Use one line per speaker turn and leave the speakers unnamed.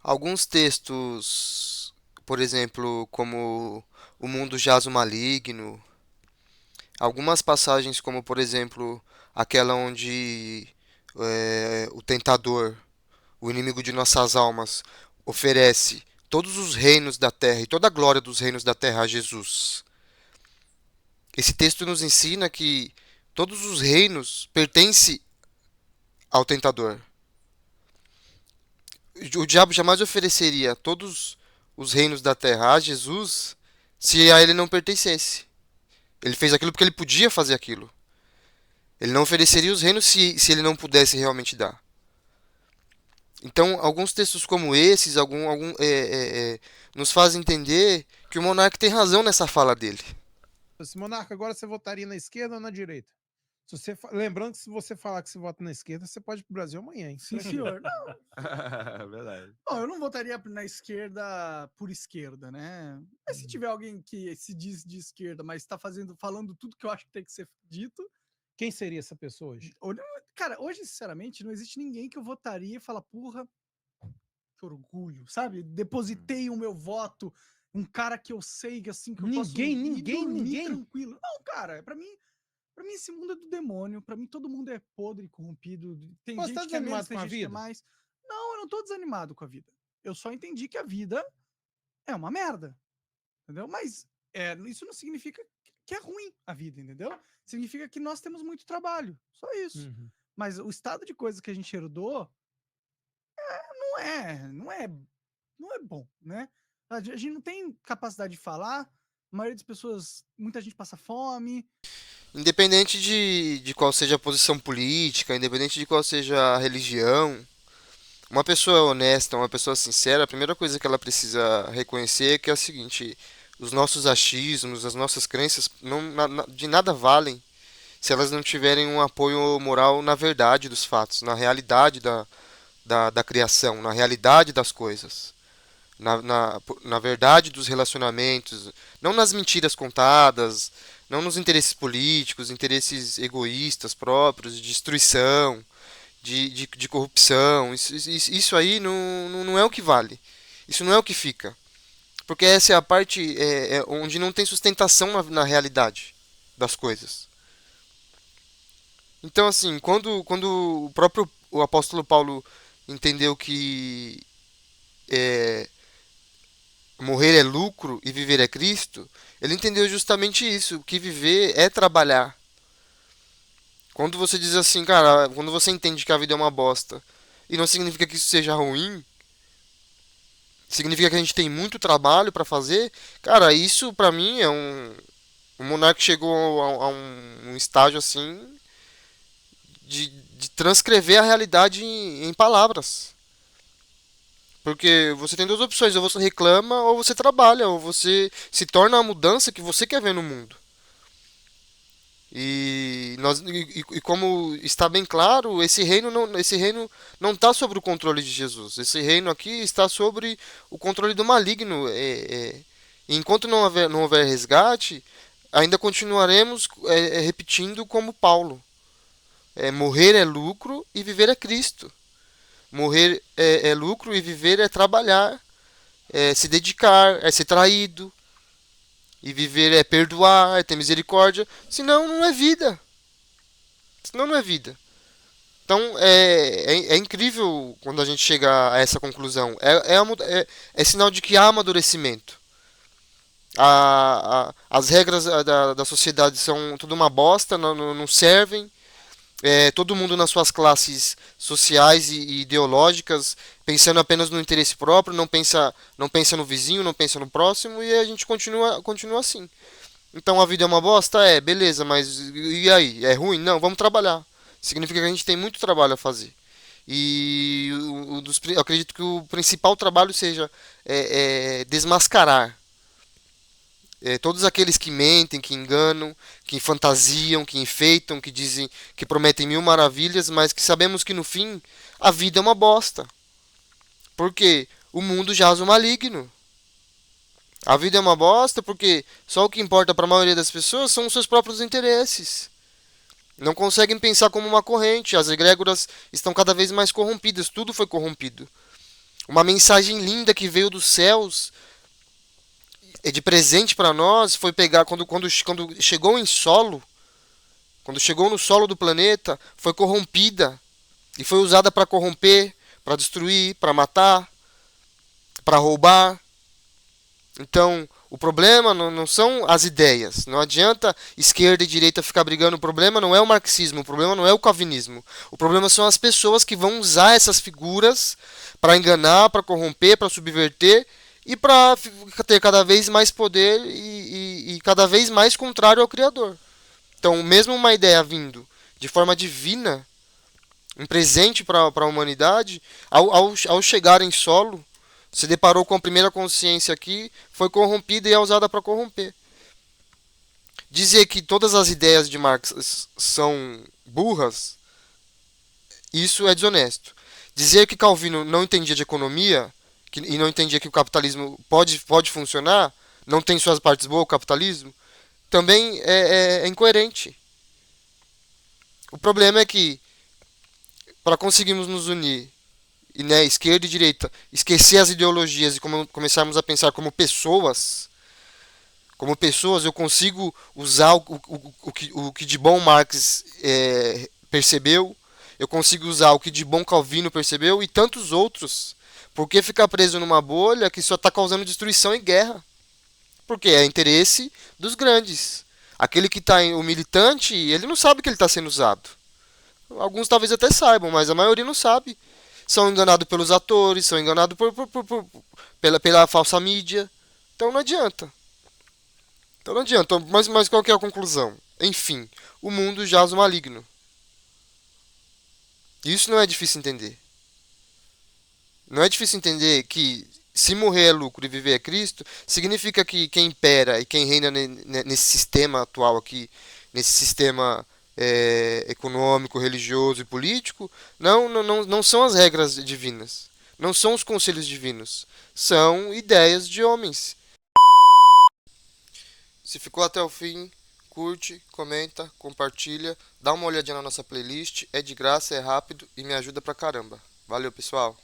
Alguns textos, por exemplo, como o mundo jaz o maligno, algumas passagens como, por exemplo, aquela onde o tentador, o inimigo de nossas almas, oferece todos os reinos da terra e toda a glória dos reinos da terra a Jesus. Esse texto nos ensina que todos os reinos pertencem ao tentador. O diabo jamais ofereceria todos os reinos da terra a Jesus se a ele não pertencesse. Ele fez aquilo porque ele podia fazer aquilo. Ele não ofereceria os reinos se ele não pudesse realmente dar. Então, alguns textos como esses nos fazem entender que o monarca tem razão nessa fala dele.
Esse monarca, agora você votaria na esquerda ou na direita? Lembrando que se você falar que você vota na esquerda, você pode ir pro Brasil amanhã, hein?
Sim, senhor. Não,
Verdade.
não, eu não votaria na esquerda por esquerda, né? Mas se tiver alguém que se diz de esquerda, mas está falando tudo que eu acho que tem que ser dito,
Quem seria essa pessoa hoje?
cara, hoje, sinceramente, não existe ninguém que eu votaria e fala, porra, que orgulho, sabe? Depositei o meu voto, um cara que eu sei que assim que eu posso ir dormir tranquilo. Não, cara, pra mim esse mundo é do demônio, pra mim todo mundo é podre, corrompido, tem
Você tá
gente que é menos,
desanimado com
tem
a
gente que é
vida?
mais. Não, eu não tô desanimado com a vida. Eu só entendi que a vida é uma merda, entendeu? Mas isso não significa que é ruim a vida, entendeu? Significa que nós temos muito trabalho, só isso. Mas o estado de coisas que a gente herdou não é, não é, não é bom, né? A gente não tem capacidade de falar, a maioria das pessoas, muita gente passa fome.
Independente de qual seja a posição política, independente de qual seja a religião, uma pessoa honesta, uma pessoa sincera, a primeira coisa que ela precisa reconhecer é que é o seguinte: os nossos achismos, as nossas crenças de nada valem se elas não tiverem um apoio moral na verdade dos fatos, na realidade da criação, na realidade das coisas, na verdade dos relacionamentos, não nas mentiras contadas, não nos interesses políticos, interesses egoístas próprios, de destruição, de corrupção. Isso aí não é o que vale. Isso não é o que fica. Porque essa é a parte onde não tem sustentação na realidade das coisas. Então, assim, quando o apóstolo Paulo entendeu que é, morrer é lucro e viver é Cristo, ele entendeu justamente isso, que viver é trabalhar. Quando você diz assim, cara, quando você entende que a vida é uma bosta, e não significa que isso seja ruim, significa que a gente tem muito trabalho para fazer, cara, isso pra mim é um. O Monark chegou a um estágio assim de transcrever a realidade em palavras. Porque você tem duas opções, ou você reclama ou você trabalha, ou você se torna a mudança que você quer ver no mundo. E como está bem claro, esse reino não está sobre o controle de Jesus. Esse reino aqui está sobre o controle do maligno. Enquanto não houver resgate, ainda continuaremos repetindo como Paulo. Morrer é lucro e viver é Cristo. Morrer é lucro e viver é trabalhar, é se dedicar, é ser traído. E viver é perdoar, é ter misericórdia. Senão não é vida. Senão não é vida. Então é incrível quando a gente chega a essa conclusão. É sinal de que há amadurecimento. As regras da sociedade são tudo uma bosta, não servem. Todo mundo nas suas classes sociais e ideológicas pensando apenas no interesse próprio, não pensa no vizinho, não pensa no próximo e a gente continua assim. Então a vida é uma bosta? Beleza, mas e aí? É ruim? Não, vamos trabalhar. Significa que a gente tem muito trabalho a fazer. E eu acredito que o principal trabalho seja desmascarar todos aqueles que mentem, que enganam, que fantasiam, que enfeitam, que dizem, que prometem mil maravilhas, mas que sabemos que no fim a vida é uma bosta. Porque o mundo jaz o maligno. A vida é uma bosta porque só o que importa para a maioria das pessoas são os seus próprios interesses. Não conseguem pensar como uma corrente. As egrégoras estão cada vez mais corrompidas. Tudo foi corrompido. Uma mensagem linda que veio dos céus, de presente para nós, foi pegar quando chegou em solo, quando chegou no solo do planeta, foi corrompida e foi usada para corromper, para destruir, para matar, para roubar. Então, o problema não são as ideias. Não adianta esquerda e direita ficar brigando. O problema não é o marxismo, o problema não é o calvinismo. O problema são as pessoas que vão usar essas figuras para enganar, para corromper, para subverter e para ter cada vez mais poder e cada vez mais contrário ao Criador. Então, mesmo uma ideia vindo de forma divina, um presente para a humanidade, ao chegar em solo, se deparou com a primeira consciência aqui, foi corrompida e é usada para corromper. Dizer que todas as ideias de Marx são burras, isso é desonesto. Dizer que Calvino não entendia de economia e não entendia que o capitalismo pode funcionar, não tem suas partes boas, o capitalismo, também é incoerente. O problema é que, para conseguirmos nos unir, e né, esquerda e direita, esquecer as ideologias e começarmos a pensar como pessoas, eu consigo usar o que de bom Marx percebeu, eu consigo usar o que de bom Calvino percebeu e tantos outros. Por que ficar preso numa bolha que só está causando destruição e guerra? Porque é interesse dos grandes. Aquele que está o militante, ele não sabe que ele está sendo usado. Alguns talvez até saibam, mas a maioria não sabe. São enganados pelos atores, são enganados pela falsa mídia. Então não adianta. Então não adianta. Mas qual que é a conclusão? Enfim, o mundo jaz o maligno. Isso não é difícil entender. Não é difícil entender que se morrer é lucro e viver é Cristo, significa que quem impera e quem reina nesse sistema atual aqui, nesse sistema econômico, religioso e político, não são as regras divinas. Não são os conselhos divinos. São ideias de homens. Se ficou até o fim, curte, comenta, compartilha, dá uma olhadinha na nossa playlist. É de graça, é rápido e me ajuda pra caramba. Valeu, pessoal!